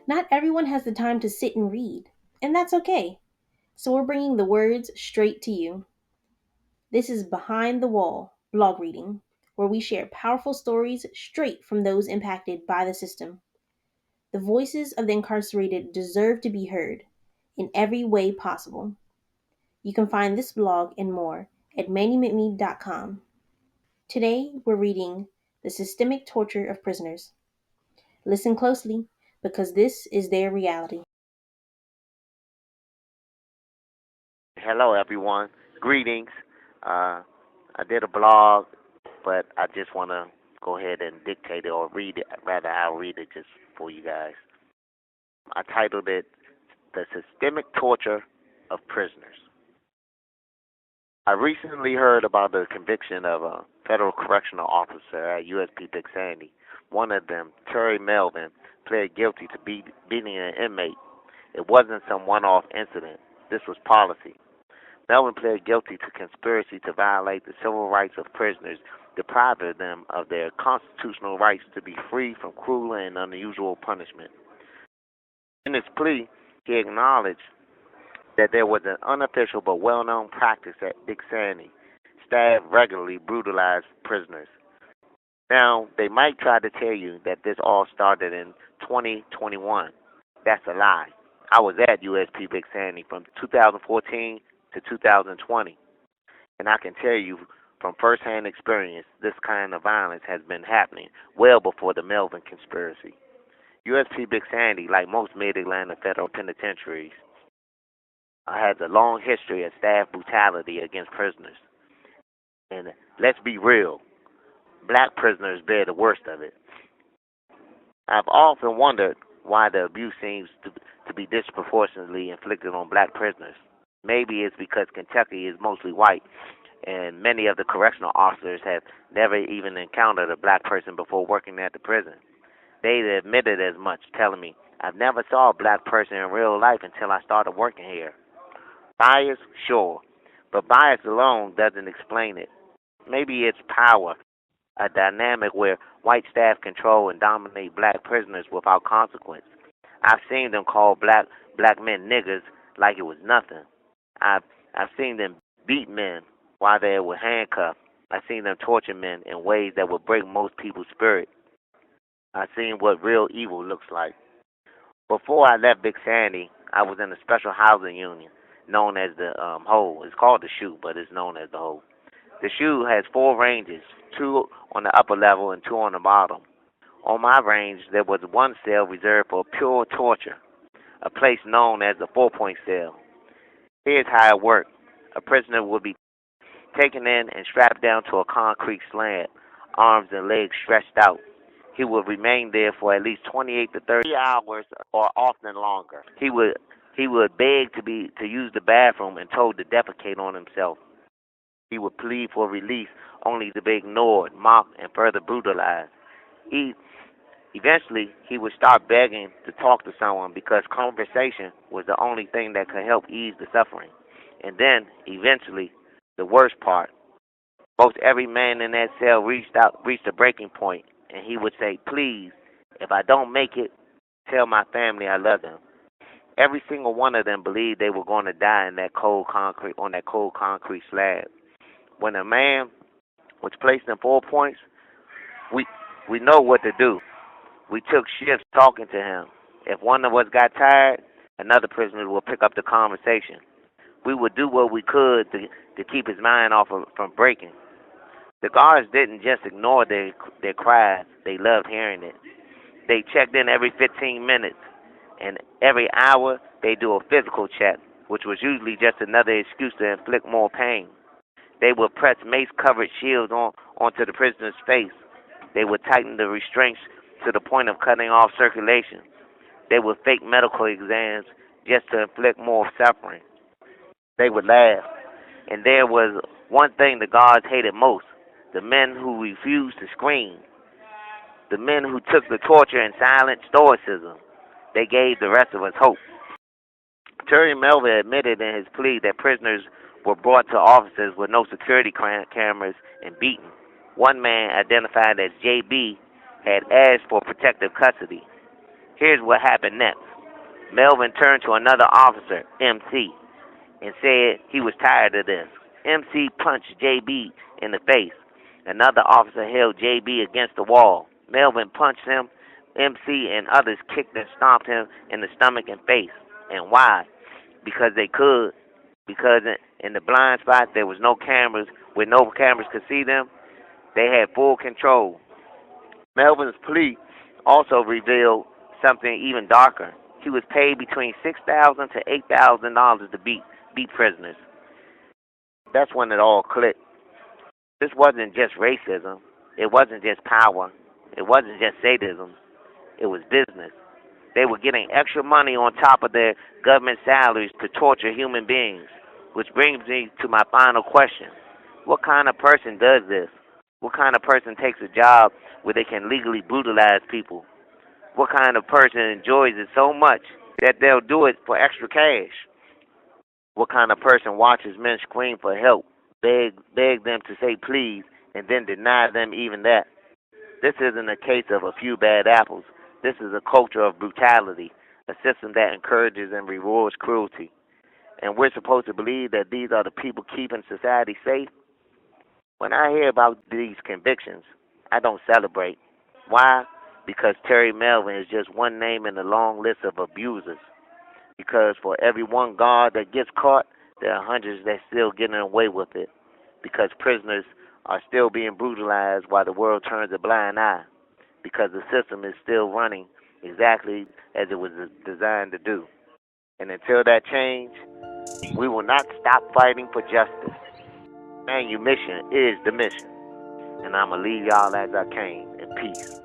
Not everyone has the time to sit and read, and that's okay. So we're bringing the words straight to you. This is Behind the Wall blog reading, where we share powerful stories straight from those impacted by the system. The voices of the incarcerated deserve to be heard in every way possible. You can find this blog and more at manumit.me.com. Today, we're reading The Systemic Torture of Prisoners. Listen closely, because this is their reality. Hello, everyone. Greetings. I did a blog, but I just want to go ahead and dictate it or read it. Rather, I'll read it just for you guys. I titled it The Systemic Torture of Prisoners. I recently heard about the conviction of a federal correctional officer at USP Big Sandy. One of them, Terry Melvin, pled guilty to beating an inmate. It wasn't some one-off incident. This was policy. Melvin pled guilty to conspiracy to violate the civil rights of prisoners, depriving them of their constitutional rights to be free from cruel and unusual punishment. In his plea, he acknowledged that there was an unofficial but well-known practice at Big Sandy. Staff regularly brutalized prisoners. Now, they might try to tell you that this all started in 2021. That's a lie. I was at USP Big Sandy from 2014 to 2020, and I can tell you from firsthand experience this kind of violence has been happening well before the Melvin conspiracy. USP Big Sandy, like most mid-Atlanta federal penitentiaries, has a long history of staff brutality against prisoners. And let's be real, black prisoners bear the worst of it. I've often wondered why the abuse seems to be disproportionately inflicted on black prisoners. Maybe it's because Kentucky is mostly white, and many of the correctional officers have never even encountered a black person before working at the prison. They admitted as much, telling me, I've never saw a black person in real life until I started working here. Bias, sure, but bias alone doesn't explain it. Maybe it's power, a dynamic where white staff control and dominate black prisoners without consequence. I've seen them call black men niggers like it was nothing. I've I've seen them beat men while they were handcuffed. I've seen them torture men in ways that would break most people's spirit. I've seen what real evil looks like. Before I left Big Sandy, I was in a special housing unit known as the Hole. It's called the Shoe, but it's known as the Hole. The Shoe has four ranges, two on the upper level and two on the bottom. On my range, there was one cell reserved for pure torture, a place known as the four-point cell. Here's how it worked. A prisoner would be taken in and strapped down to a concrete slab, arms and legs stretched out. He would remain there for at least 28 to 30 hours or often longer. He would beg to use the bathroom and told to defecate on himself. He would plead for release only to be ignored, mocked, and further brutalized. He Eventually, he would start begging to talk to someone because conversation was the only thing that could help ease the suffering. And then, eventually, the worst part, most every man in that cell reached a breaking point, and he would say, "Please, if I don't make it, tell my family I love them." Every single one of them believed they were going to die in that cold concrete on that cold concrete slab. When a man was placed in 4 points, we we know what to do. We took shifts talking to him. If one of us got tired, another prisoner would pick up the conversation. We would do what we could to keep his mind from breaking. The guards didn't just ignore their cries. They loved hearing it. They checked in every 15 minutes, and every hour they do a physical check, which was usually just another excuse to inflict more pain. They would press mace-covered shields onto the prisoner's face. They would tighten the restraints to the point of cutting off circulation. They would fake medical exams just to inflict more suffering. They would laugh. And there was one thing the guards hated most: the men who refused to scream, the men who took the torture in silent stoicism. They gave the rest of us hope. Terry Melvin admitted in his plea that prisoners were brought to offices with no security cameras and beaten. One man, identified as JB, had asked for protective custody. Here's what happened next. Melvin turned to another officer, MC, and said he was tired of this. MC punched JB in the face. Another officer held JB against the wall. Melvin punched him. MC and others kicked and stomped him in the stomach and face. And why? Because they could. Because in the blind spot there was no cameras, where no cameras could see them. They had full control. Melvin's plea also revealed something even darker. He was paid between $6,000 to $8,000 to beat prisoners. That's when it all clicked. This wasn't just racism. It wasn't just power. It wasn't just sadism. It was business. They were getting extra money on top of their government salaries to torture human beings. Which brings me to my final question. What kind of person does this? What kind of person takes a job where they can legally brutalize people? What kind of person enjoys it so much that they'll do it for extra cash? What kind of person watches men scream for help, beg them to say please, and then deny them even that? This isn't a case of a few bad apples. This is a culture of brutality, a system that encourages and rewards cruelty. And we're supposed to believe that these are the people keeping society safe? When I hear about these convictions, I don't celebrate. Why? Because Terry Melvin is just one name in a long list of abusers. Because for every one guard that gets caught, there are hundreds that still getting away with it. Because prisoners are still being brutalized while the world turns a blind eye. Because the system is still running exactly as it was designed to do. And until that change, we will not stop fighting for justice. Manumission is the mission. And I'm going to leave y'all as I came in peace.